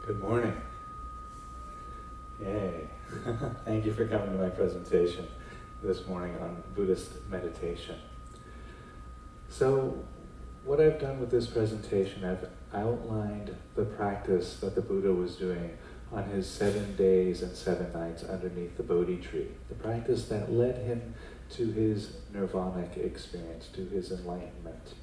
Good morning. Yay. Thank you for coming to my presentation this morning on Buddhist meditation. So, what I've done with this presentation, I've outlined the practice that the Buddha was doing on his 7 days and 7 nights underneath the Bodhi tree. The practice that led him to his nirvanic experience, to his enlightenment.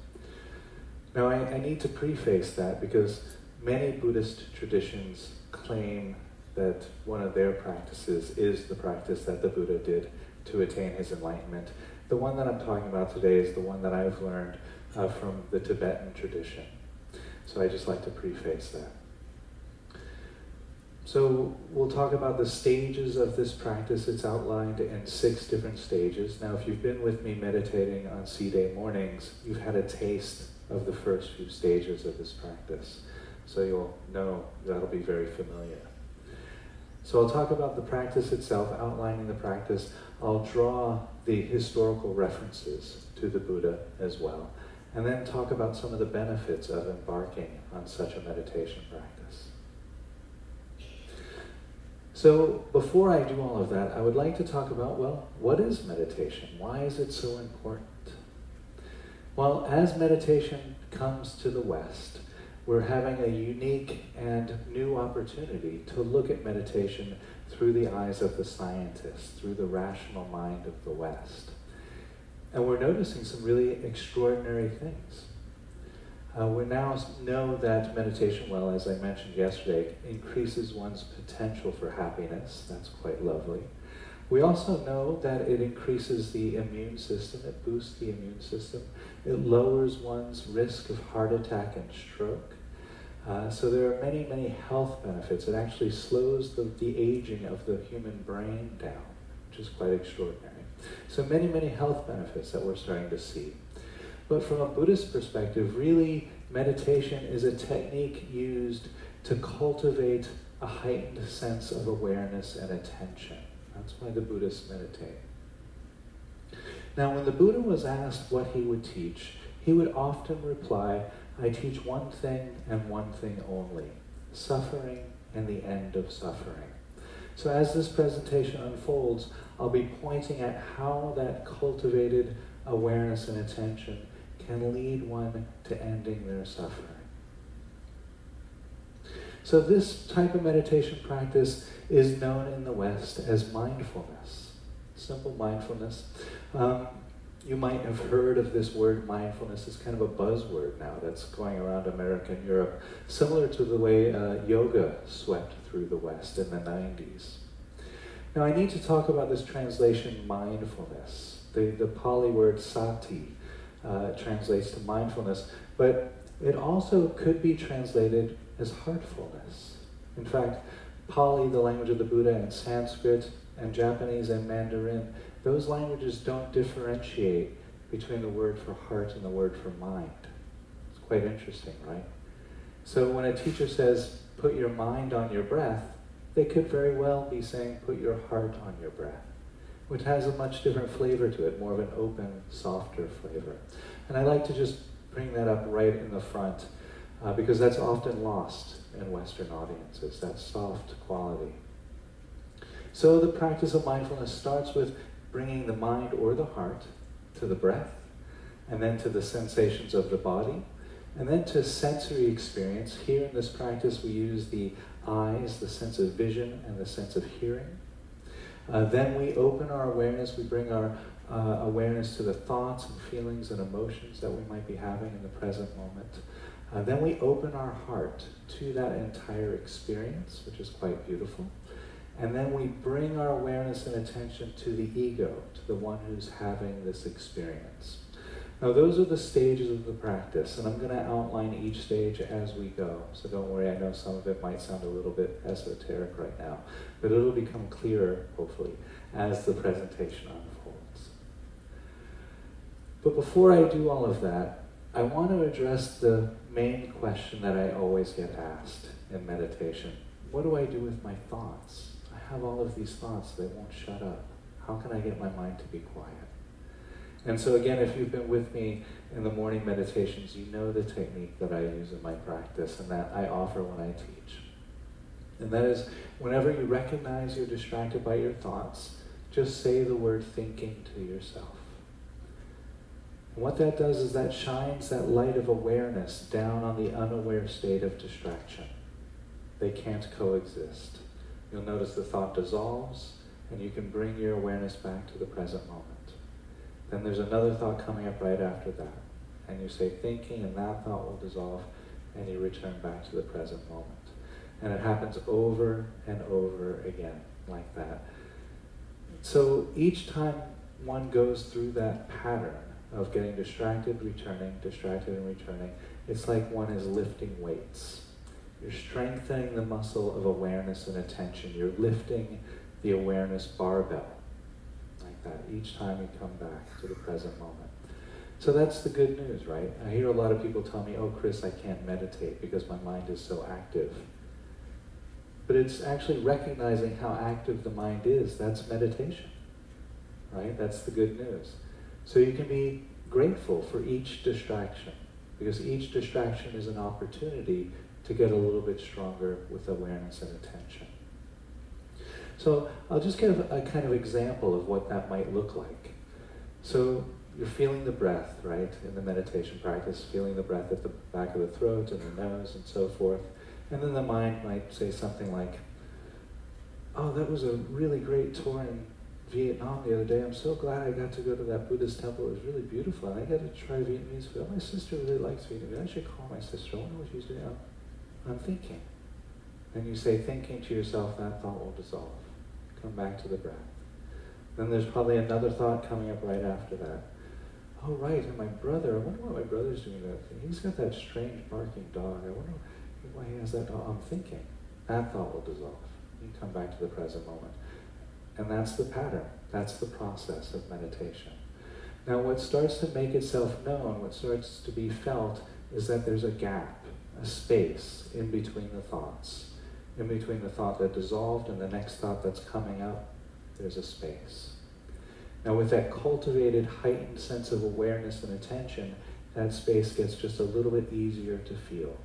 Now, I need to preface that because many Buddhist traditions claim that one of their practices is the practice that the Buddha did to attain his enlightenment. The one that I'm talking about today is the one that I've learned from the Tibetan tradition. So I just like to preface that. So we'll talk about the stages of this practice. It's outlined in 6 different stages. Now, if you've been with me meditating on C-Day mornings, you've had a taste of the first few stages of this practice. So you'll know that'll be very familiar. So I'll talk about the practice itself, outlining the practice. I'll draw the historical references to the Buddha as well, and then talk about some of the benefits of embarking on such a meditation practice. So before I do all of that, I would like to talk about, well, what is meditation? Why is it so important? Well, as meditation comes to the West, we're having a unique and new opportunity to look at meditation through the eyes of the scientist, through the rational mind of the West. And we're noticing some really extraordinary things. We now know that meditation, well, as I mentioned yesterday, increases one's potential for happiness. That's quite lovely. We also know that it increases the immune system, it boosts the immune system, it lowers one's risk of heart attack and stroke. So there are many, many health benefits. It actually slows the aging of the human brain down, which is quite extraordinary. So many, many health benefits that we're starting to see. But from a Buddhist perspective, really, meditation is a technique used to cultivate a heightened sense of awareness and attention. That's why the Buddhists meditate. Now, when the Buddha was asked what he would teach, he would often reply, I teach one thing and one thing only, suffering and the end of suffering. So as this presentation unfolds, I'll be pointing at how that cultivated awareness and attention can lead one to ending their suffering. So this type of meditation practice is known in the West as mindfulness, simple mindfulness. You might have heard of this word mindfulness. It's kind of a buzzword now that's going around America and Europe, similar to the way yoga swept through the West in the 90s. Now I need to talk about this translation, mindfulness. The Pali word sati translates to mindfulness, but it also could be translated as heartfulness. In fact, Pali, the language of the Buddha, and Sanskrit, and Japanese and Mandarin, those languages don't differentiate between the word for heart and the word for mind. It's quite interesting, right? So when a teacher says, put your mind on your breath, they could very well be saying, put your heart on your breath, which has a much different flavor to it, more of an open, softer flavor. And I like to just bring that up right in the front, because that's often lost in Western audiences, that soft quality. So the practice of mindfulness starts with bringing the mind or the heart to the breath, and then to the sensations of the body, and then to sensory experience. Here in this practice we use the eyes, the sense of vision, and the sense of hearing. Then we open our awareness, we bring our awareness to the thoughts and feelings and emotions that we might be having in the present moment. Then we open our heart to that entire experience, which is quite beautiful. And then we bring our awareness and attention to the ego, to the one who's having this experience. Now those are the stages of the practice, and I'm going to outline each stage as we go. So don't worry, I know some of it might sound a little bit esoteric right now, but it'll become clearer, hopefully, as the presentation unfolds. But before I do all of that, I want to address the main question that I always get asked in meditation. What do I do with my thoughts? I have all of these thoughts, they won't shut up. How can I get my mind to be quiet? And so again, if you've been with me in the morning meditations, you know the technique that I use in my practice and that I offer when I teach. And that is, whenever you recognize you're distracted by your thoughts, just say the word thinking to yourself. And what that does is that shines that light of awareness down on the unaware state of distraction. They can't coexist. You'll notice the thought dissolves, and you can bring your awareness back to the present moment. Then there's another thought coming up right after that. And you say thinking, and that thought will dissolve, and you return back to the present moment. And it happens over and over again, like that. So each time one goes through that pattern of getting distracted, and returning, it's like one is lifting weights. You're strengthening the muscle of awareness and attention. You're lifting the awareness barbell, like that, each time you come back to the present moment. So that's the good news, right? I hear a lot of people tell me, oh, Chris, I can't meditate because my mind is so active. But it's actually recognizing how active the mind is. That's meditation, right? That's the good news. So you can be grateful for each distraction, because each distraction is an opportunity to get a little bit stronger with awareness and attention. So I'll just give a kind of example of what that might look like. So you're feeling the breath, right, in the meditation practice, feeling the breath at the back of the throat and the nose and so forth. And then the mind might say something like, oh, that was a really great tour in Vietnam the other day. I'm so glad I got to go to that Buddhist temple. It was really beautiful. And I got to try Vietnamese food. My sister really likes Vietnamese. I should call my sister. I wonder what she's doing. I'm thinking. And you say thinking to yourself, that thought will dissolve. Come back to the breath. Then there's probably another thought coming up right after that. Oh, right, and my brother, I wonder what my brother's doing that thing. He's got that strange barking dog. I wonder why he has that dog. I'm thinking. That thought will dissolve. You come back to the present moment. And that's the pattern. That's the process of meditation. Now, what starts to make itself known, what starts to be felt, is that there's a gap, a space in between the thoughts. In between the thought that dissolved and the next thought that's coming up, there's a space. Now, with that cultivated, heightened sense of awareness and attention, that space gets just a little bit easier to feel.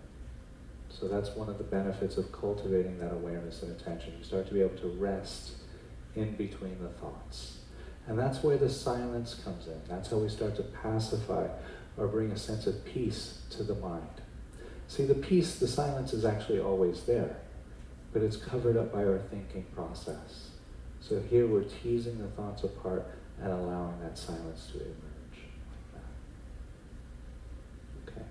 So that's one of the benefits of cultivating that awareness and attention. You start to be able to rest in between the thoughts. And that's where the silence comes in. That's how we start to pacify or bring a sense of peace to the mind. See, the peace, the silence is actually always there, but it's covered up by our thinking process. So here we're teasing the thoughts apart and allowing that silence to emerge like that. Okay.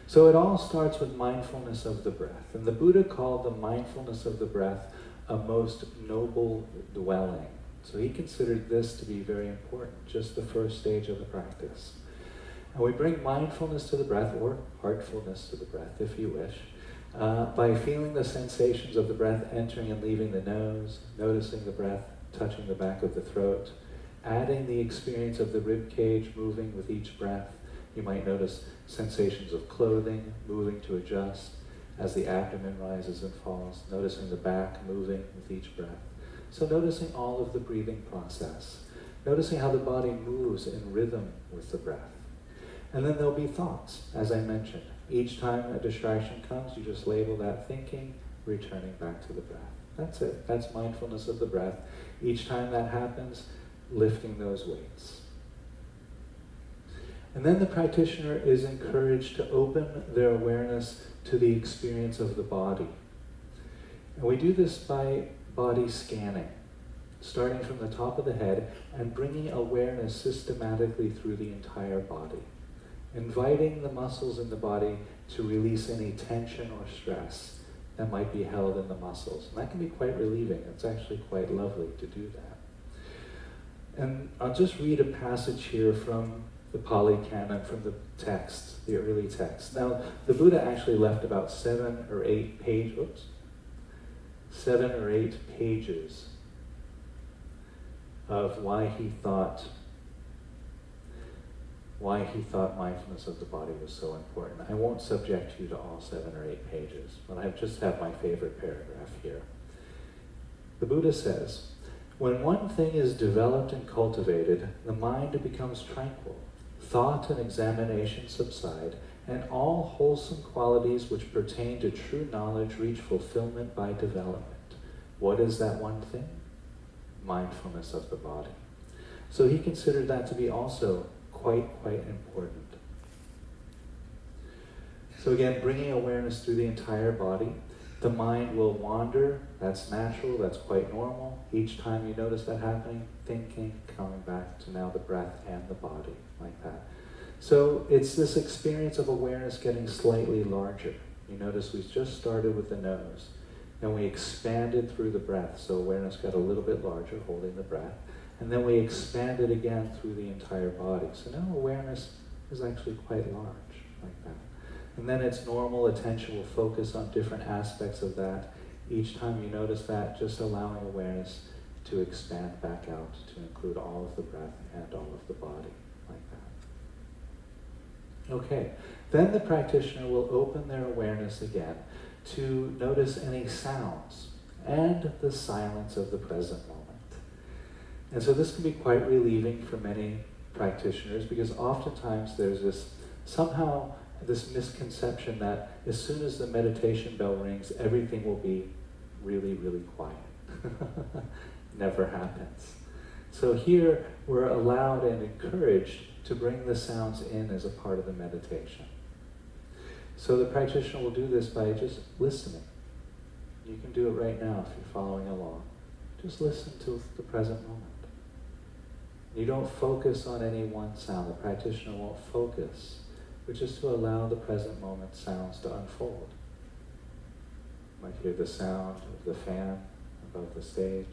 So it all starts with mindfulness of the breath. And the Buddha called the mindfulness of the breath a most noble dwelling. So he considered this to be very important, just the first stage of the practice. And we bring mindfulness to the breath, or heartfulness to the breath, if you wish, by feeling the sensations of the breath entering and leaving the nose, noticing the breath touching the back of the throat, adding the experience of the rib cage moving with each breath. You might notice sensations of clothing moving to adjust as the abdomen rises and falls, noticing the back moving with each breath. So noticing all of the breathing process, noticing how the body moves in rhythm with the breath. And then there'll be thoughts, as I mentioned. Each time a distraction comes, you just label that thinking, returning back to the breath. That's it. That's mindfulness of the breath. Each time that happens, lifting those weights. And then the practitioner is encouraged to open their awareness to the experience of the body. And we do this by body scanning, starting from the top of the head and bringing awareness systematically through the entire body, inviting the muscles in the body to release any tension or stress that might be held in the muscles. And that can be quite relieving. It's actually quite lovely to do that. And I'll just read a passage here from the Pali Canon, from the text, the early text. Now, the Buddha actually left about 7 or 8 pages of why he thought mindfulness of the body was so important. I won't subject you to all 7 or 8 pages, but I just have my favorite paragraph here. The Buddha says, "When one thing is developed and cultivated, the mind becomes tranquil. Thought and examination subside, and all wholesome qualities which pertain to true knowledge reach fulfillment by development. What is that one thing? Mindfulness of the body. So he considered that to be also quite important. So again, bringing awareness through the entire body. The mind will wander, that's natural, that's quite normal. Each time you notice that happening, thinking, coming back to now the breath and the body, like that. So it's this experience of awareness getting slightly larger. You notice we just started with the nose, then we expanded through the breath, so awareness got a little bit larger, holding the breath, and then we expanded again through the entire body. So now awareness is actually quite large, like that. And then its normal attention will focus on different aspects of that. Each time you notice that, just allowing awareness to expand back out to include all of the breath and all of the body, like that. Okay, then the practitioner will open their awareness again to notice any sounds and the silence of the present moment. And so this can be quite relieving for many practitioners, because oftentimes there's this misconception that as soon as the meditation bell rings, everything will be really, really quiet. Never happens. So here we're allowed and encouraged to bring the sounds in as a part of the meditation. So the practitioner will do this by just listening. You can do it right now if you're following along. Just listen to the present moment. You don't focus on any one sound. The practitioner won't focus, but just to allow the present moment sounds to unfold. You might hear the sound of the fan above the stage.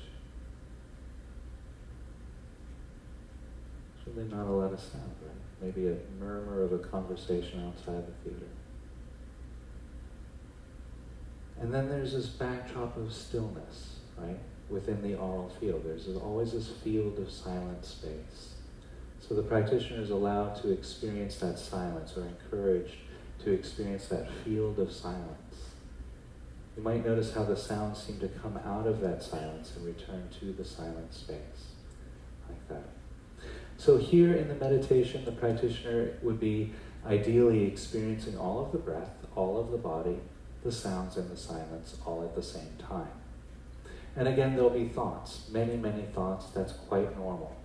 There's really not a lot of sound, right? Maybe a murmur of a conversation outside the theater. And then there's this backdrop of stillness, right? Within the aural field. There's always this field of silent space. So the practitioner is allowed to experience that silence, or encouraged to experience that field of silence. You might notice how the sounds seem to come out of that silence and return to the silent space, like that. So here in the meditation, the practitioner would be ideally experiencing all of the breath, all of the body, the sounds and the silence all at the same time. And again, there'll be thoughts, many, many thoughts. That's quite normal.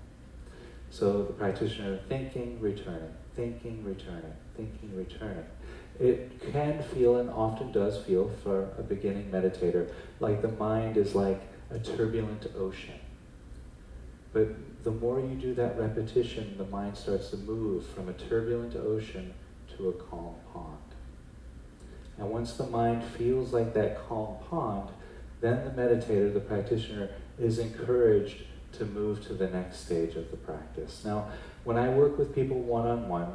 So the practitioner thinking, returning, thinking, returning, thinking, returning. It can feel, and often does feel for a beginning meditator, like the mind is like a turbulent ocean. But the more you do that repetition, the mind starts to move from a turbulent ocean to a calm pond. And once the mind feels like that calm pond, then the meditator, the practitioner, is encouraged to move to the next stage of the practice. Now, when I work with people one-on-one,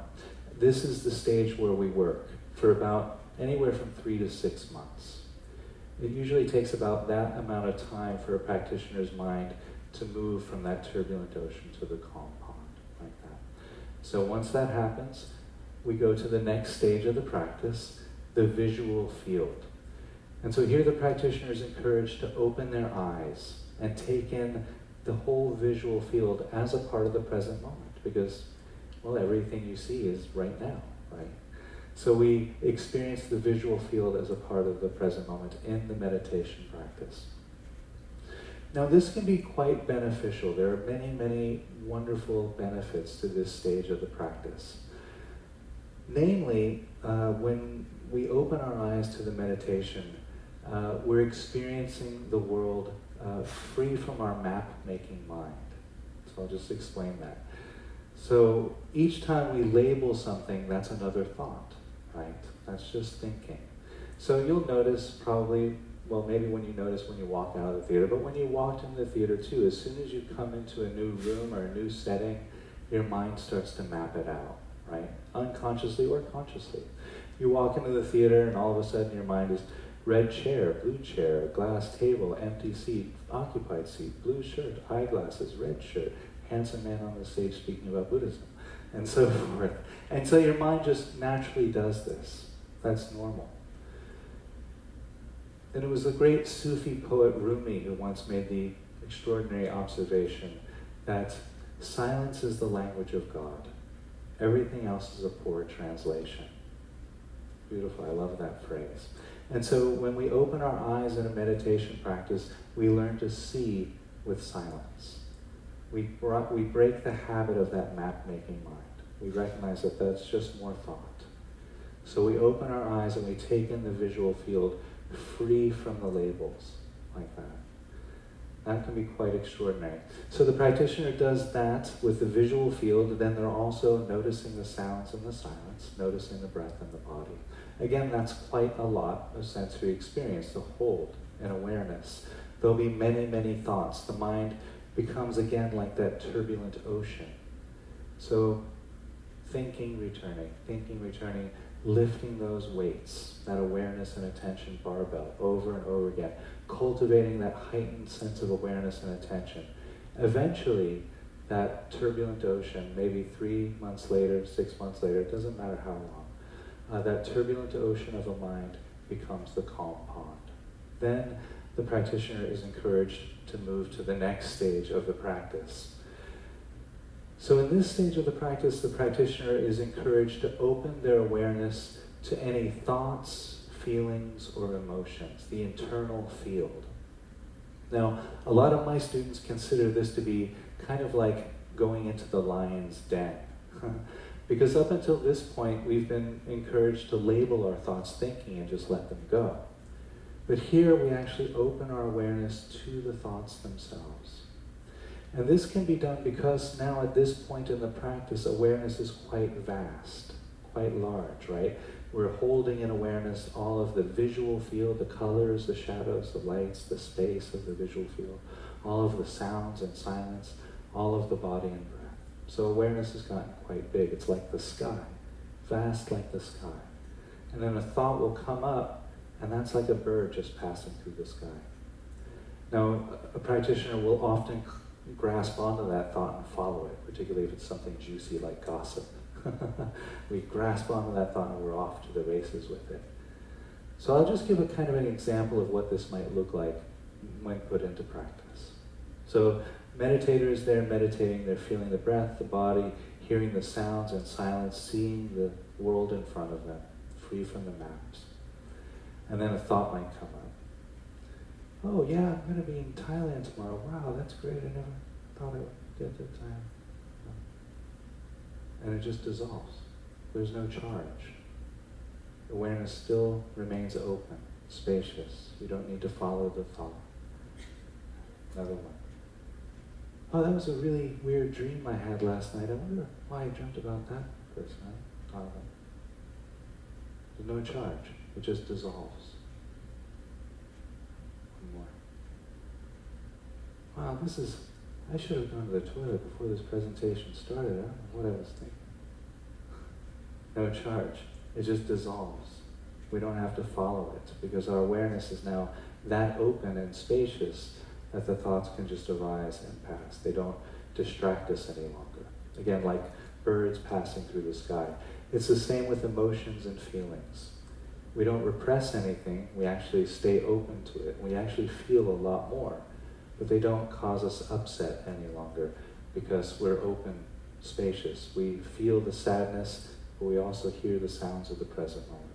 this is the stage where we work for about anywhere from 3 to 6 months. It usually takes about that amount of time for a practitioner's mind to move from that turbulent ocean to the calm pond, like that. So once that happens, we go to the next stage of the practice, the visual field. And so here the practitioner is encouraged to open their eyes and take in the whole visual field as a part of the present moment, because, well, everything you see is right now, right? So we experience the visual field as a part of the present moment in the meditation practice. Now this can be quite beneficial. There are many, many wonderful benefits to this stage of the practice. Namely, when we open our eyes to the meditation, we're experiencing the world free from our map-making mind. So I'll just explain that. So each time we label something, that's another thought, right? That's just thinking. So you'll notice probably, well, maybe when you notice when you walk out of the theater, but when you walked into the theater too, as soon as you come into a new room or a new setting, your mind starts to map it out, right? Unconsciously or consciously. You walk into the theater and all of a sudden your mind is red chair, blue chair, glass table, empty seat, occupied seat, blue shirt, eyeglasses, red shirt, handsome man on the stage speaking about Buddhism, and so forth. And so your mind just naturally does this. That's normal. And it was the great Sufi poet Rumi who once made the extraordinary observation that silence is the language of God. Everything else is a poor translation. Beautiful, I love that phrase. And so when we open our eyes in a meditation practice, we learn to see with silence. We break the habit of that map-making mind. We recognize that that's just more thought. So we open our eyes and we take in the visual field free from the labels, like that. That can be quite extraordinary. So the practitioner does that with the visual field, then they're also noticing the sounds and the silence, noticing the breath and the body. Again, that's quite a lot of sensory experience to hold and awareness. There'll be many, many thoughts. The mind becomes again like that turbulent ocean. So thinking, returning, lifting those weights, that awareness and attention barbell over and over again, cultivating that heightened sense of awareness and attention. Eventually, that turbulent ocean, maybe 3 months later, 6 months later, it doesn't matter how long, that turbulent ocean of a mind becomes the calm pond. Then the practitioner is encouraged to move to the next stage of the practice. So in this stage of the practice, the practitioner is encouraged to open their awareness to any thoughts, feelings, or emotions, the internal field. Now, a lot of my students consider this to be kind of like going into the lion's den. Because up until this point, we've been encouraged to label our thoughts thinking and just let them go. But here we actually open our awareness to the thoughts themselves. And this can be done because now at this point in the practice, awareness is quite vast, quite large, right? We're holding in awareness all of the visual field, the colors, the shadows, the lights, the space of the visual field, all of the sounds and silence, all of the body and breath. So awareness has gotten quite big. It's like the sky, vast like the sky. And then a thought will come up, and that's like a bird just passing through the sky. Now, a practitioner will often grasp onto that thought and follow it, particularly if it's something juicy like gossip. We grasp onto that thought and we're off to the races with it. So I'll just give a kind of an example of what this might look like when put into practice. So meditators, they're meditating, they're feeling the breath, the body, hearing the sounds and silence, seeing the world in front of them, free from the maps. And then a thought might come up. Oh yeah, I'm going to be in Thailand tomorrow. Wow, that's great. I never thought I would get the time. And it just dissolves. There's no charge. Awareness still remains open, spacious. You don't need to follow the thought. Another one. Oh, that was a really weird dream I had last night. I wonder why I dreamt about that person. I thought of it. There's no charge. It just dissolves. One more. Wow, I should have gone to the toilet before this presentation started. I don't know what I was thinking. No charge. It just dissolves. We don't have to follow it because our awareness is now that open and spacious that the thoughts can just arise and pass. They don't distract us any longer. Again, like birds passing through the sky. It's the same with emotions and feelings. We don't repress anything. We actually stay open to it. We actually feel a lot more. But they don't cause us upset any longer because we're open, spacious. We feel the sadness, but we also hear the sounds of the present moment.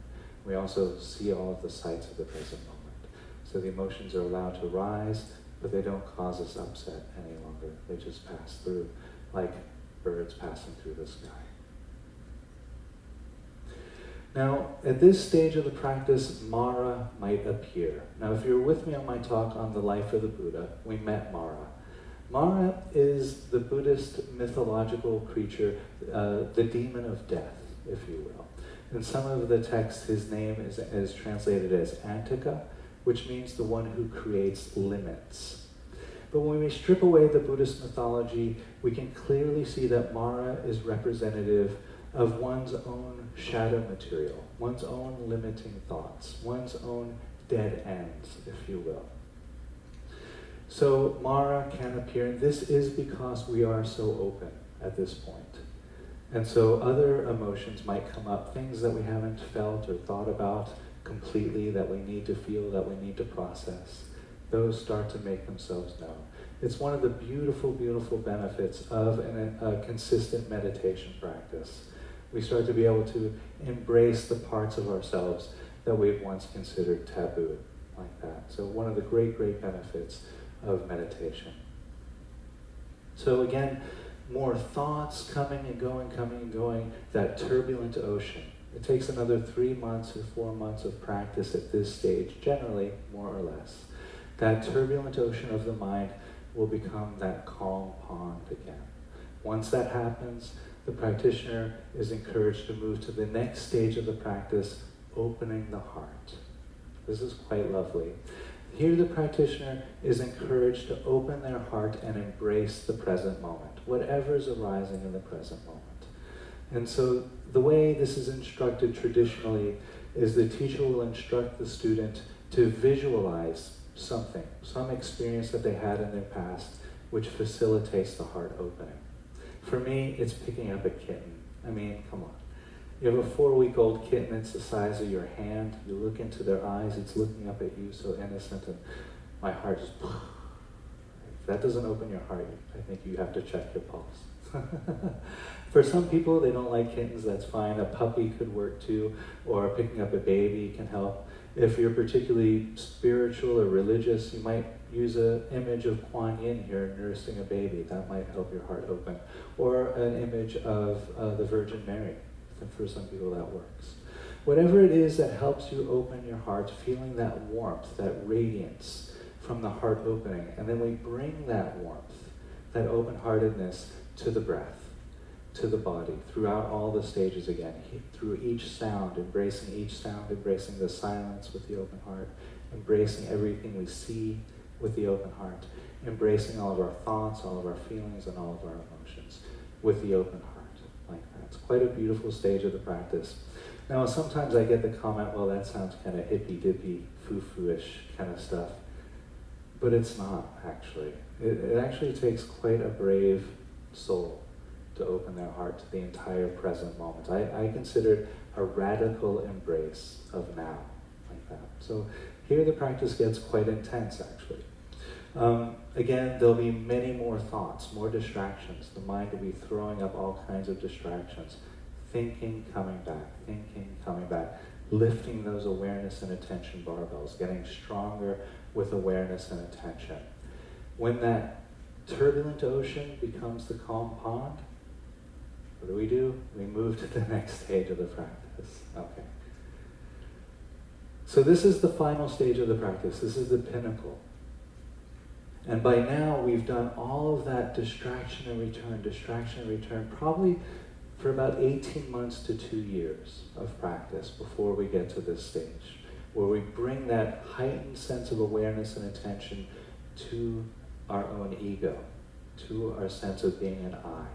We also see all of the sights of the present moment. So the emotions are allowed to rise, but they don't cause us upset any longer. They just pass through like birds passing through the sky. Now, at this stage of the practice, Mara might appear. Now, if you're with me on my talk on the life of the Buddha, we met Mara. Mara is the Buddhist mythological creature, the demon of death, if you will. In some of the texts, his name is translated as Antika, which means the one who creates limits. But when we strip away the Buddhist mythology, we can clearly see that Mara is representative of one's own shadow material, one's own limiting thoughts, one's own dead ends, if you will. So Mara can appear, and this is because we are so open at this point. And so other emotions might come up, things that we haven't felt or thought about completely, that we need to feel, that we need to process. Those start to make themselves known. It's one of the beautiful, beautiful benefits of a consistent meditation practice. We start to be able to embrace the parts of ourselves that we've once considered taboo, like that. So one of the great, great benefits of meditation. So again, more thoughts coming and going, that turbulent ocean. It takes another 3 months or 4 months of practice at this stage, generally, more or less. That turbulent ocean of the mind will become that calm pond again. Once that happens, the practitioner is encouraged to move to the next stage of the practice, opening the heart. This is quite lovely. Here the practitioner is encouraged to open their heart and embrace the present moment, whatever is arising in the present moment. And so the way this is instructed traditionally is the teacher will instruct the student to visualize something, some experience that they had in their past, which facilitates the heart opening. For me, it's picking up a kitten. I mean, come on. You have a 4-week-old kitten, it's the size of your hand. You look into their eyes, it's looking up at you, so innocent, and my heart just... If that doesn't open your heart, I think you have to check your pulse. For some people, they don't like kittens, that's fine. A puppy could work too, or picking up a baby can help. If you're particularly spiritual or religious, you might use an image of Kuan Yin here nursing a baby. That might help your heart open. Or an image of the Virgin Mary. For some people that works. Whatever it is that helps you open your heart, feeling that warmth, that radiance from the heart opening, and then we bring that warmth, that open-heartedness to the breath, to the body, throughout all the stages again, through each sound, embracing the silence with the open heart, embracing everything we see with the open heart, embracing all of our thoughts, all of our feelings, and all of our emotions with the open heart. Like that. It's quite a beautiful stage of the practice. Now, sometimes I get the comment, well, that sounds kind of hippy-dippy, foo-foo-ish kind of stuff. But it's not, actually. It actually takes quite a brave soul to open their heart to the entire present moment. I consider it a radical embrace of now, like that. So here the practice gets quite intense, actually. Again, there'll be many more thoughts, more distractions. The mind will be throwing up all kinds of distractions. Thinking, coming back, lifting those awareness and attention barbells, getting stronger with awareness and attention. When that turbulent ocean becomes the calm pond, what do? We move to the next stage of the practice. Okay. So this is the final stage of the practice. This is the pinnacle. And by now, we've done all of that distraction and return, probably for about 18 months to 2 years of practice before we get to this stage, where we bring that heightened sense of awareness and attention to our own ego, to our sense of being an I.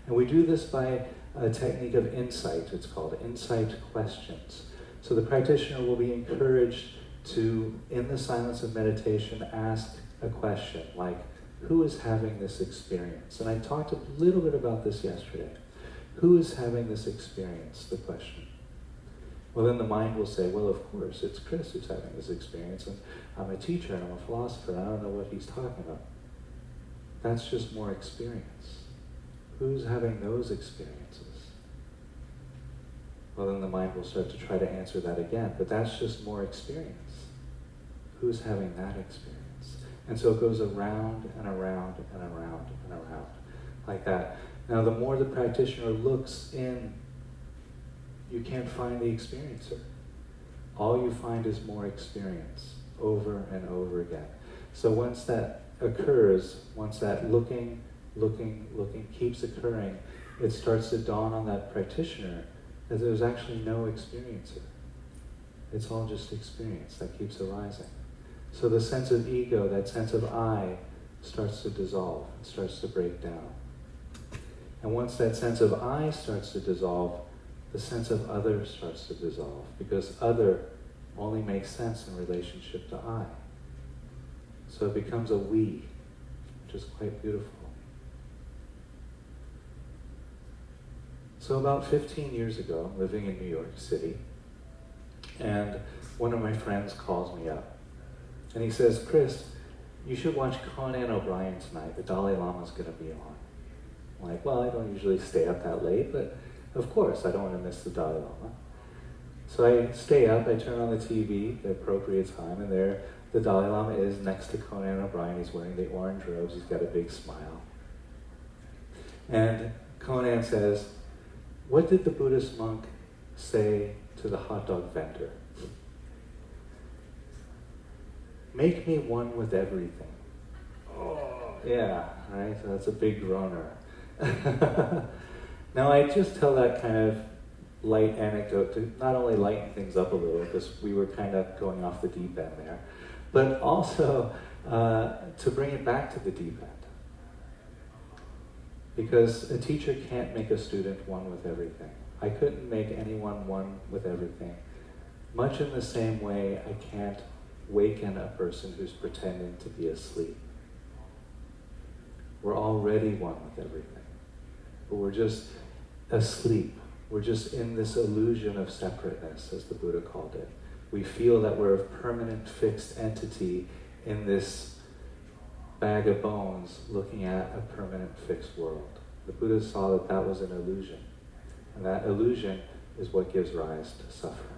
And we do this by a technique of insight, it's called insight questions. So the practitioner will be encouraged to, in the silence of meditation, ask a question like, who is having this experience? And I talked a little bit about this yesterday. Who is having this experience, the question? Well, then the mind will say, well, of course, it's Chris who's having this experience, and I'm a teacher and I'm a philosopher, and I don't know what he's talking about. That's just more experience. Who's having those experiences? Well, then the mind will start to try to answer that again, but that's just more experience. Who's having that experience? And so it goes around and around and around and around, like that. Now, the more the practitioner looks in, you can't find the experiencer. All you find is more experience, over and over again. So once that occurs, once that looking keeps occurring, it starts to dawn on that practitioner that there's actually no experiencer. It's all just experience that keeps arising. So the sense of ego, that sense of I, starts to dissolve, starts to break down. And once that sense of I starts to dissolve, the sense of other starts to dissolve, because other only makes sense in relationship to I. So it becomes a we, which is quite beautiful. So about 15 years ago, I'm living in New York City, and one of my friends calls me up. And he says, Chris, you should watch Conan O'Brien tonight. The Dalai Lama's going to be on. I'm like, well, I don't usually stay up that late, but Of course, I don't want to miss the Dalai Lama. So I stay up, I turn on the TV, the appropriate time, and there the Dalai Lama is next to Conan O'Brien. He's wearing the orange robes, he's got a big smile. And Conan says, "What did the Buddhist monk say to the hot dog vendor? Make me one with everything." Oh, yeah, right? So that's a big groaner. Now I just tell that kind of light anecdote to not only lighten things up a little, because we were kind of going off the deep end there, but also to bring it back to the deep end. Because a teacher can't make a student one with everything. I couldn't make anyone one with everything. Much in the same way, I can't waken a person who's pretending to be asleep. We're already one with everything, but we're just asleep. We're just in this illusion of separateness, as the Buddha called it. We feel that we're a permanent fixed entity in this bag of bones looking at a permanent fixed world. The Buddha saw that that was an illusion, and that illusion is what gives rise to suffering.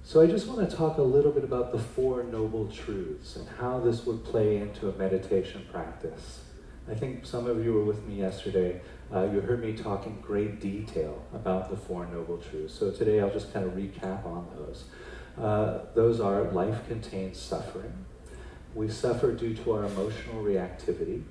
So I just want to talk a little bit about the Four Noble Truths and how this would play into a meditation practice. I think some of you were with me yesterday. You heard me talk in great detail about the Four Noble Truths. So today I'll just kind of recap on those. Those are: life contains suffering. We suffer due to our emotional reactivity.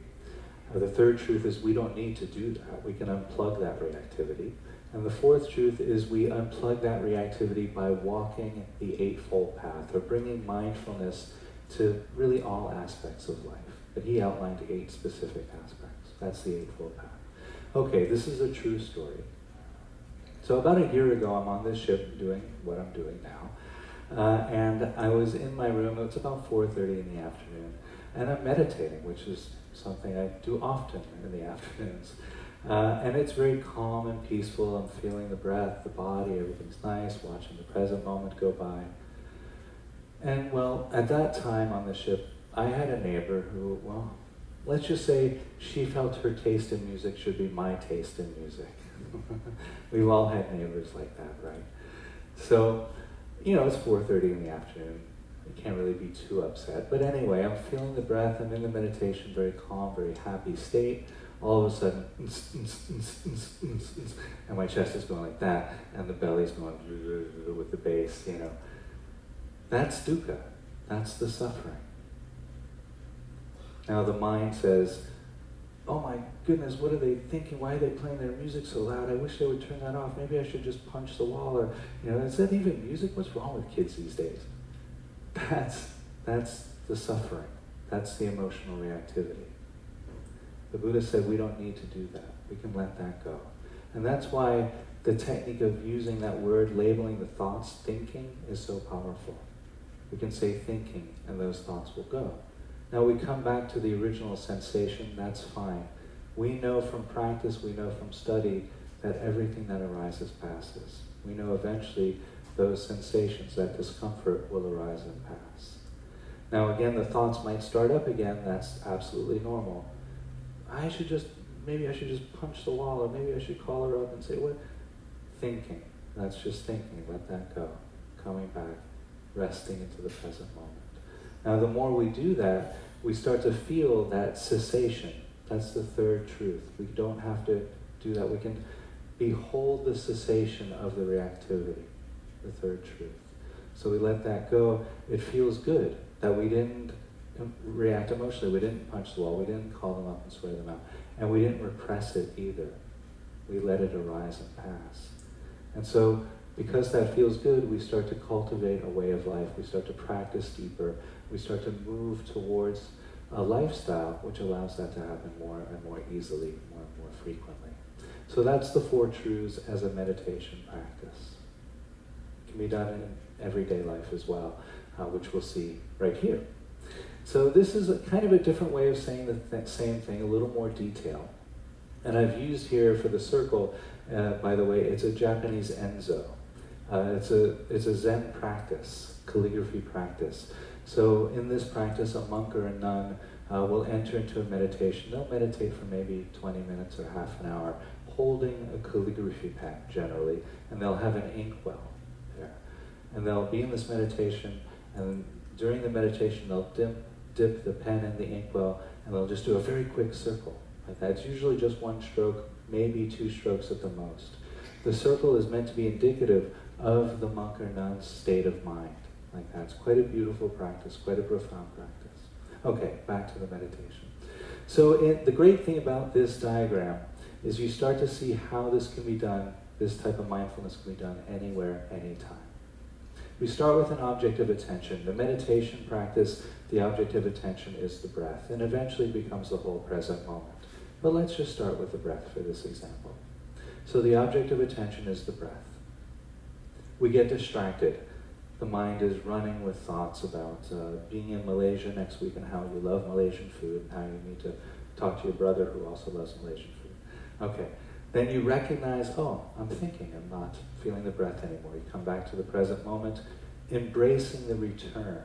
The third truth is we don't need to do that. We can unplug that reactivity. And the fourth truth is we unplug that reactivity by walking the Eightfold Path, or bringing mindfulness to really all aspects of life. But he outlined 8 specific aspects. That's the Eightfold Path. Okay, this is a true story. So about a year ago, I'm on this ship doing what I'm doing now. And I was in my room. It's about 4:30 in the afternoon. And I'm meditating, which is something I do often in the afternoons. And it's very calm and peaceful. I'm feeling the breath, the body, everything's nice, watching the present moment go by. And well, at that time on the ship, I had a neighbor who, well, let's just say she felt her taste in music should be my taste in music. We've all had neighbors like that, right? So, it's 4:30 in the afternoon. You can't really be too upset. But anyway, I'm feeling the breath. I'm in the meditation, very calm, very happy state. All of a sudden, and my chest is going like that, and the belly's going with the bass, That's dukkha. That's the suffering. Now the mind says, "Oh my goodness, what are they thinking? Why are they playing their music so loud? I wish they would turn that off. Maybe I should just punch the wall." Or, is that even music? What's wrong with kids these days? That's the suffering. That's the emotional reactivity. The Buddha said we don't need to do that. We can let that go. And that's why the technique of using that word, labeling the thoughts, thinking, is so powerful. We can say thinking, and those thoughts will go. Now we come back to the original sensation, that's fine. We know from practice, we know from study, that everything that arises passes. We know eventually those sensations, that discomfort, will arise and pass. Now again, the thoughts might start up again, that's absolutely normal. Maybe I should just punch the wall, or maybe I should call her up and say, what? Thinking. That's just thinking. Let that go. Coming back, resting into the present moment. Now, the more we do that, we start to feel that cessation. That's the third truth. We don't have to do that. We can behold the cessation of the reactivity, the third truth. So we let that go. It feels good that we didn't react emotionally. We didn't punch the wall. We didn't call them up and swear them out. And we didn't repress it either. We let it arise and pass. And so, because that feels good, we start to cultivate a way of life. We start to practice deeper. We start to move towards a lifestyle which allows that to happen more and more easily, more and more frequently. So that's the 4 truths as a meditation practice. It can be done in everyday life as well, which we'll see right here. So this is kind of a different way of saying the same thing, a little more detail. And I've used here for the circle, by the way, it's a Japanese enzo. It's a Zen practice, calligraphy practice. So in this practice, a monk or a nun will enter into a meditation. They'll meditate for maybe 20 minutes or half an hour, holding a calligraphy pen generally, and they'll have an inkwell there. And they'll be in this meditation, and during the meditation they'll dip the pen in the inkwell, and they'll just do a very quick circle like that. It's usually just one stroke, maybe 2 strokes at the most. The circle is meant to be indicative of the monk or nun's state of mind. Like that. It's quite a beautiful practice, quite a profound practice. Okay, back to the meditation. So the great thing about this diagram is you start to see how this can be done, this type of mindfulness can be done anywhere, anytime. We start with an object of attention. The meditation practice, the object of attention is the breath, and eventually becomes the whole present moment. But let's just start with the breath for this example. So the object of attention is the breath. We get distracted. The mind is running with thoughts about being in Malaysia next week and how you love Malaysian food and how you need to talk to your brother who also loves Malaysian food. Okay, then you recognize, oh, I'm thinking, I'm not feeling the breath anymore. You come back to the present moment, embracing the return.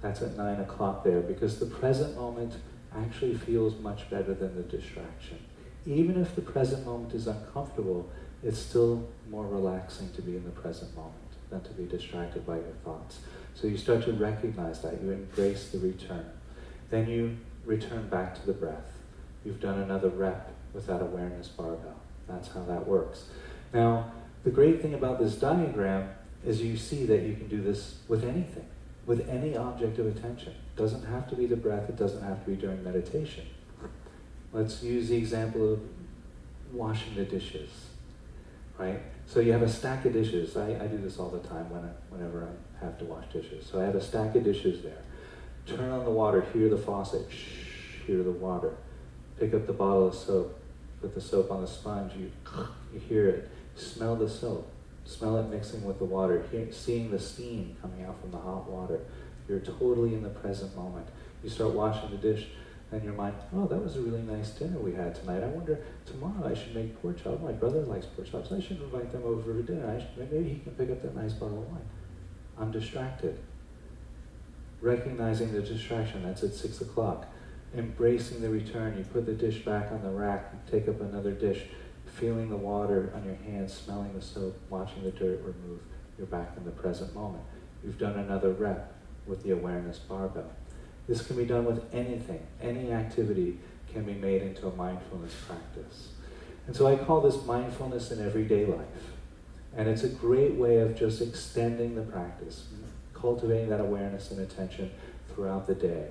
That's at 9 o'clock there, because the present moment actually feels much better than the distraction. Even if the present moment is uncomfortable, it's still more relaxing to be in the present moment than to be distracted by your thoughts. So you start to recognize that, you embrace the return. Then you return back to the breath. You've done another rep with that awareness barbell. That's how that works. Now, the great thing about this diagram is you see that you can do this with anything, with any object of attention. It doesn't have to be the breath, it doesn't have to be during meditation. Let's use the example of washing the dishes, right? So you have a stack of dishes. I do this all the time whenever I have to wash dishes. So I have a stack of dishes there. Turn on the water, hear the faucet, hear the water. Pick up the bottle of soap, put the soap on the sponge, you hear it. Smell the soap. Smell it mixing with the water, seeing the steam coming out from the hot water. You're totally in the present moment. You start washing the dish, and your mind, oh, that was a really nice dinner we had tonight. I wonder, tomorrow I should make pork chops. My brother likes pork chops. I should invite them over for dinner. Maybe he can pick up that nice bottle of wine. I'm distracted. Recognizing the distraction, that's at 6 o'clock. Embracing the return, you put the dish back on the rack, take up another dish, feeling the water on your hands, smelling the soap, watching the dirt remove. You're back in the present moment. You've done another rep with the awareness barbell. This can be done with anything. Any activity can be made into a mindfulness practice. And so I call this mindfulness in everyday life. And it's a great way of just extending the practice, cultivating that awareness and attention throughout the day.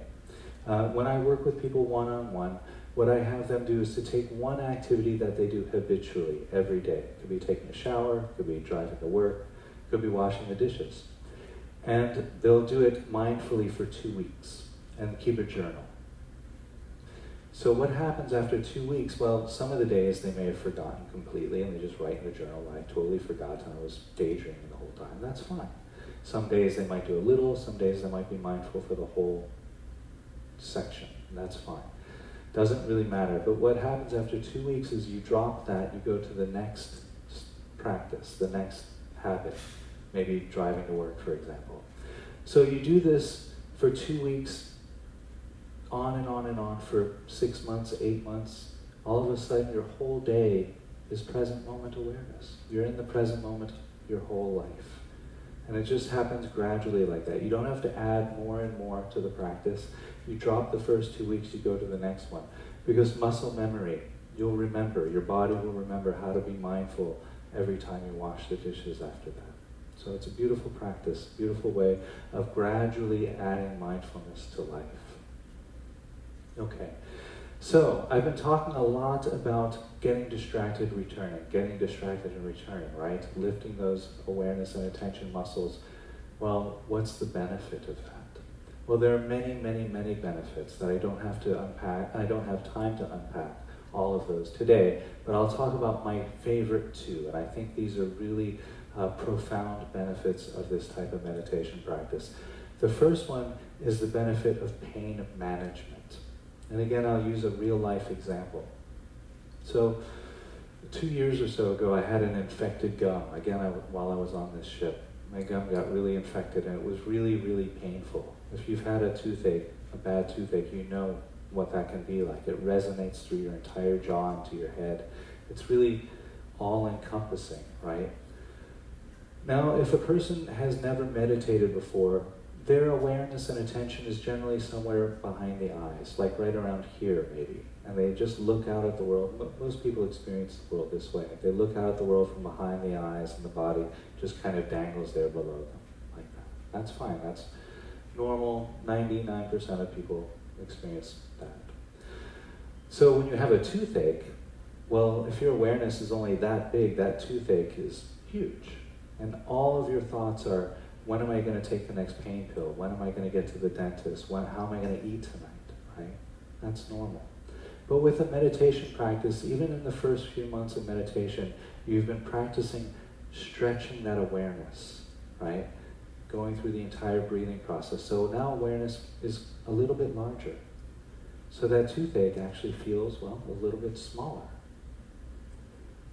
When I work with people one-on-one, what I have them do is to take one activity that they do habitually every day. It could be taking a shower, it could be driving to work, it could be washing the dishes. And they'll do it mindfully for 2 weeks and keep a journal. So what happens after 2 weeks? Well, some of the days they may have forgotten completely and they just write in the journal, I totally forgot and I was daydreaming the whole time. That's fine. Some days they might do a little, some days they might be mindful for the whole section, and that's fine. Doesn't really matter. But what happens after 2 weeks is you drop that, you go to the next practice, the next habit, maybe driving to work, for example. So you do this for 2 weeks, on and on and on for 6 months, 8 months. All of a sudden your whole day is present moment awareness. You're in the present moment your whole life. And it just happens gradually like that. You don't have to add more and more to the practice. You drop the first 2 weeks, you go to the next one. Because muscle memory, you'll remember, your body will remember how to be mindful every time you wash the dishes after that. So it's a beautiful practice, beautiful way of gradually adding mindfulness to life. Okay, so I've been talking a lot about getting distracted, returning, getting distracted and returning, right? Lifting those awareness and attention muscles. Well, what's the benefit of that? Well, there are many, many, many benefits that I don't have to unpack. I don't have time to unpack all of those today, but I'll talk about my favorite 2, and I think these are really profound benefits of this type of meditation practice. The first one is the benefit of pain management. And again, I'll use a real life example. So 2 years or so ago, I had an infected gum. Again, while I was on this ship, my gum got really infected and it was really, really painful. If you've had a toothache, a bad toothache, you know what that can be like. It resonates through your entire jaw into your head. It's really all-encompassing, right? Now, if a person has never meditated before, their awareness and attention is generally somewhere behind the eyes, like right around here maybe. And they just look out at the world. Most people experience the world this way. They look out at the world from behind the eyes, and the body just kind of dangles there below them, like that. That's fine. That's normal. 99% of people experience that. So when you have a toothache, well, if your awareness is only that big, that toothache is huge. And all of your thoughts are, when am I going to take the next pain pill? When am I going to get to the dentist? How am I going to eat tonight? Right? That's normal. But with a meditation practice, even in the first few months of meditation, you've been practicing stretching that awareness, right? Going through the entire breathing process. So now awareness is a little bit larger. So that toothache actually feels, well, a little bit smaller.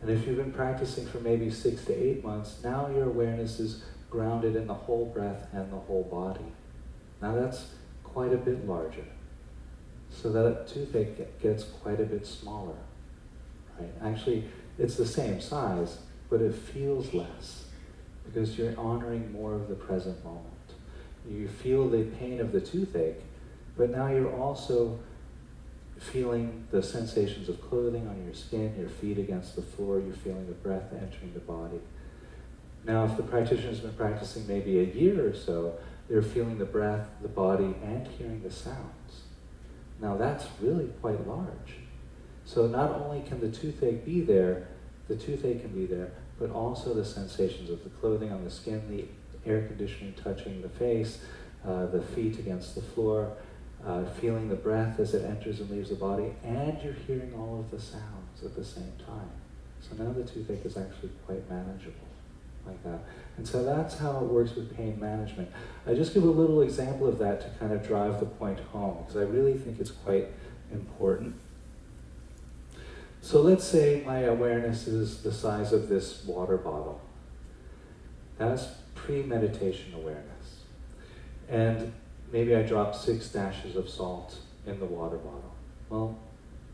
And if you've been practicing for maybe 6 to 8 months, now your awareness is grounded in the whole breath and the whole body. Now that's quite a bit larger. So that toothache gets quite a bit smaller, right? Actually, it's the same size, but it feels less because you're honoring more of the present moment. You feel the pain of the toothache, but now you're also feeling the sensations of clothing on your skin, your feet against the floor, you're feeling the breath entering the body. Now, if the practitioner's been practicing maybe a year or so, they're feeling the breath, the body, and hearing the sounds. Now that's really quite large. So not only can the toothache be there, but also the sensations of the clothing on the skin, the air conditioning touching the face, the feet against the floor, feeling the breath as it enters and leaves the body, and you're hearing all of the sounds at the same time. So now the toothache is actually quite manageable, like that. And so that's how it works with pain management. I just give a little example of that to kind of drive the point home, because I really think it's quite important. So let's say my awareness is the size of this water bottle. That's pre-meditation awareness. And maybe I drop 6 dashes of salt in the water bottle. Well,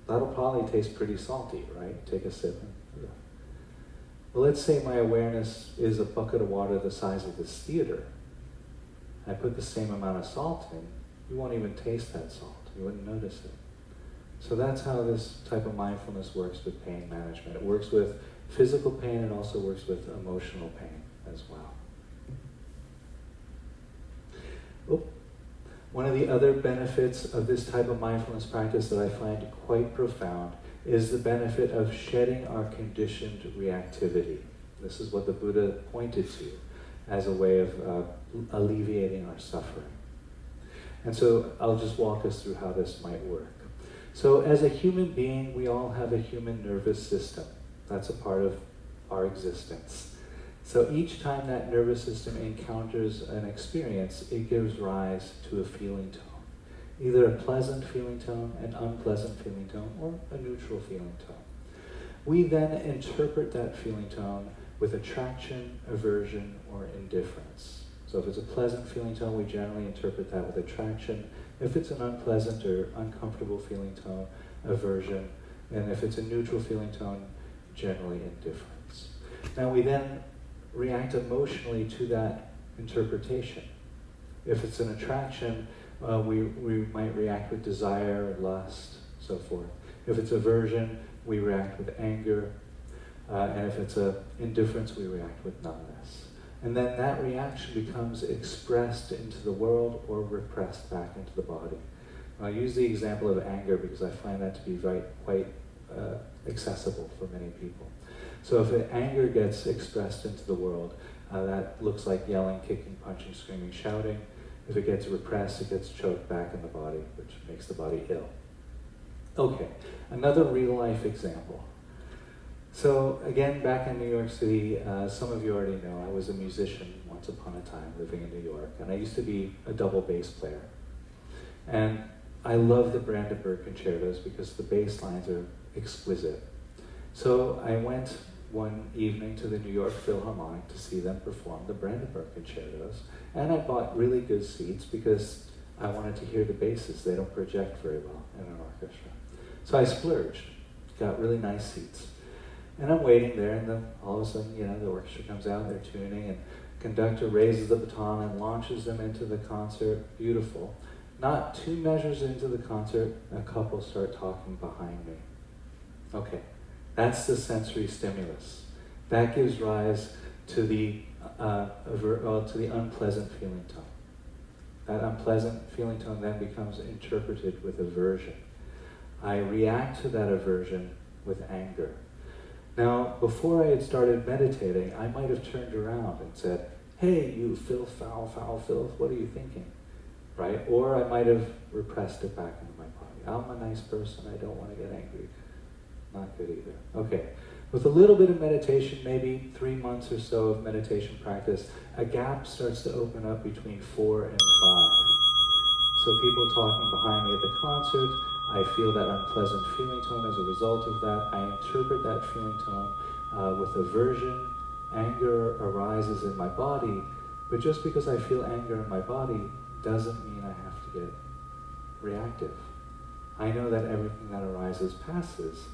that'll probably taste pretty salty, right? Take a sip. Well, let's say my awareness is a bucket of water the size of this theater. I put the same amount of salt in, you won't even taste that salt. You wouldn't notice it. So that's how this type of mindfulness works with pain management. It works with physical pain, it also works with emotional pain as well. One of the other benefits of this type of mindfulness practice that I find quite profound is the benefit of shedding our conditioned reactivity. This is what the Buddha pointed to as a way of alleviating our suffering. And so I'll just walk us through how this might work. So as a human being, we all have a human nervous system. That's a part of our existence. So each time that nervous system encounters an experience, it gives rise to a feeling tone. Either a pleasant feeling tone, an unpleasant feeling tone, or a neutral feeling tone. We then interpret that feeling tone with attraction, aversion, or indifference. So if it's a pleasant feeling tone, we generally interpret that with attraction. If it's an unpleasant or uncomfortable feeling tone, aversion. And if it's a neutral feeling tone, generally indifference. Now we then react emotionally to that interpretation. If it's an attraction, we might react with desire, lust, so forth. If it's aversion, we react with anger. And if it's a indifference, we react with numbness. And then that reaction becomes expressed into the world or repressed back into the body. I'll use the example of anger because I find that to be quite accessible for many people. So if anger gets expressed into the world, that looks like yelling, kicking, punching, screaming, shouting. If it gets repressed, it gets choked back in the body, which makes the body ill. Okay, another real-life example. So again, back in New York City, some of you already know, I was a musician once upon a time living in New York, and I used to be a double bass player. And I love the Brandenburg concertos because the bass lines are exquisite. So I went one evening to the New York Philharmonic to see them perform the Brandenburg concertos, and I bought really good seats because I wanted to hear the basses. They don't project very well in an orchestra. So I splurged, got really nice seats. And I'm waiting there, and then all of a sudden, the orchestra comes out, they're tuning, and the conductor raises the baton and launches them into the concert. Beautiful. Not 2 measures into the concert, a couple start talking behind me. Okay, that's the sensory stimulus. That gives rise to the unpleasant feeling tone. That unpleasant feeling tone then becomes interpreted with aversion. I react to that aversion with anger. Now, before I had started meditating, I might have turned around and said, "Hey, you filth, foul, foul filth, what are you thinking?" Right? Or I might have repressed it back into my body. I'm a nice person, I don't want to get angry. Not good either. Okay. With a little bit of meditation, maybe 3 months or so of meditation practice, a gap starts to open up between 4 and 5. So people talking behind me at the concert, I feel that unpleasant feeling tone as a result of that. I interpret that feeling tone with aversion. Anger arises in my body, but just because I feel anger in my body doesn't mean I have to get reactive. I know that everything that arises passes,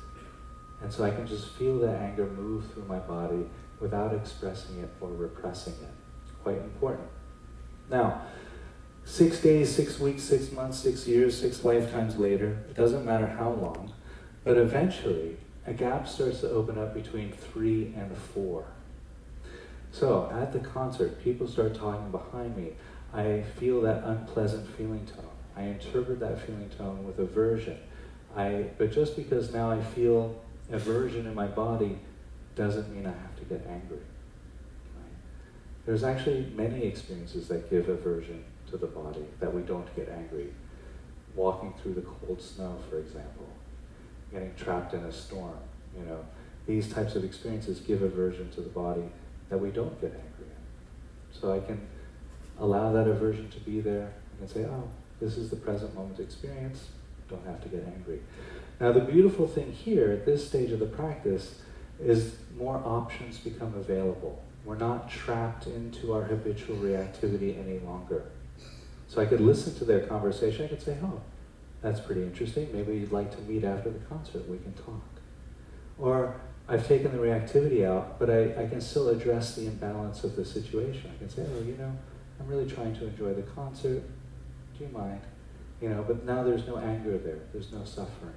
and so I can just feel the anger move through my body without expressing it or repressing it. Quite important. Now, 6 days, 6 weeks, 6 months, 6 years, 6 lifetimes later, it doesn't matter how long, but eventually a gap starts to open up between 3 and 4. So at the concert, people start talking behind me. I feel that unpleasant feeling tone. I interpret that feeling tone with aversion. But just because now I feel aversion in my body doesn't mean I have to get angry. Right? There's actually many experiences that give aversion to the body, that we don't get angry. Walking through the cold snow, for example. Getting trapped in a storm. These types of experiences give aversion to the body that we don't get angry in. So I can allow that aversion to be there and say, oh, this is the present moment experience, don't have to get angry. Now the beautiful thing here at this stage of the practice is more options become available. We're not trapped into our habitual reactivity any longer. So I could listen to their conversation, I could say, oh, that's pretty interesting, maybe you'd like to meet after the concert, we can talk. Or I've taken the reactivity out, but I can still address the imbalance of the situation. I can say, oh, I'm really trying to enjoy the concert, do you mind? But now there's no anger there, there's no suffering.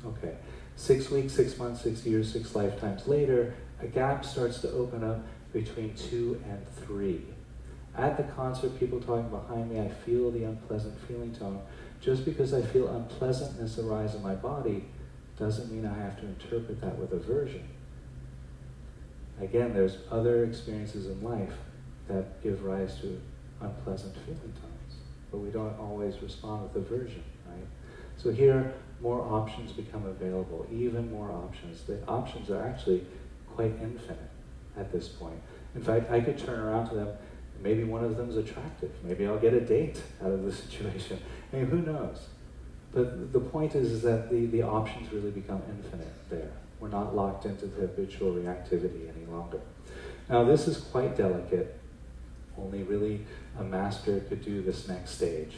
Okay, 6 weeks, 6 months, 6 years, 6 lifetimes later, a gap starts to open up between 2 and 3. At the concert, people talking behind me, I feel the unpleasant feeling tone. Just because I feel unpleasantness arise in my body doesn't mean I have to interpret that with aversion. Again, there's other experiences in life that give rise to unpleasant feeling tones, but we don't always respond with aversion, right? So here, more options become available, even more options. The options are actually quite infinite at this point. In fact, I could turn around to them, maybe one of them is attractive, maybe I'll get a date out of the situation. Who knows? But the point is that the options really become infinite there. We're not locked into the habitual reactivity any longer. Now this is quite delicate. Only really a master could do this next stage.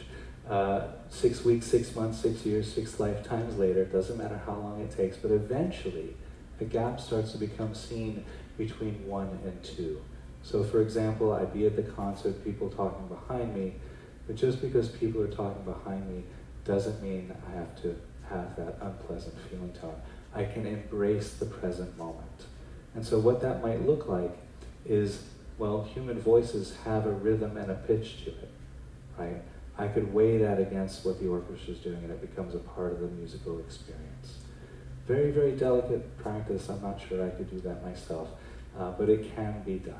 6 weeks, 6 months, 6 years, 6 lifetimes later, it doesn't matter how long it takes, but eventually a gap starts to become seen between 1 and 2. So for example, I'd be at the concert, people talking behind me, but just because people are talking behind me doesn't mean I have to have that unpleasant feeling tone. I can embrace the present moment. And so what that might look like is, well, human voices have a rhythm and a pitch to it, right? I could weigh that against what the orchestra is doing and it becomes a part of the musical experience. Very, very delicate practice. I'm not sure I could do that myself, but it can be done.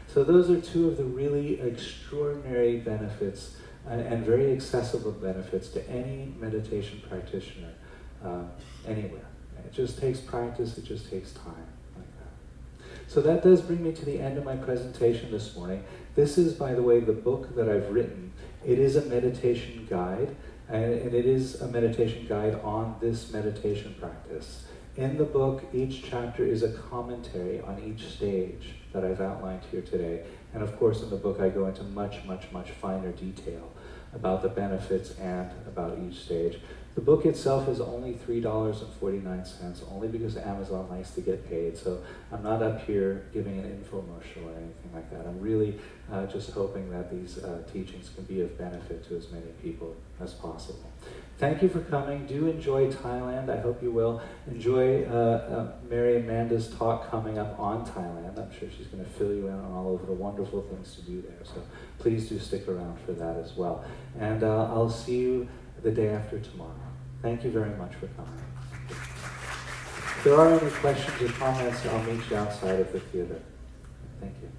So those are 2 of the really extraordinary benefits and very accessible benefits to any meditation practitioner anywhere. It just takes practice, it just takes time like that. So that does bring me to the end of my presentation this morning. This is, by the way, the book that I've written. It is a meditation guide, and it is a meditation guide on this meditation practice. In the book, each chapter is a commentary on each stage that I've outlined here today. And of course, in the book, I go into much, much, much finer detail. about the benefits and about each stage. The book itself is only $3.49, only because Amazon likes to get paid. So I'm not up here giving an infomercial or anything like that. I'm really just hoping that these teachings can be of benefit to as many people as possible. Thank you for coming. Do enjoy Thailand. I hope you will. Enjoy Mary Amanda's talk coming up on Thailand. I'm sure she's going to fill you in on all of the wonderful things to do there. So please do stick around for that as well. And I'll see you the day after tomorrow. Thank you very much for coming. If there are any questions or comments, I'll meet you outside of the theater. Thank you.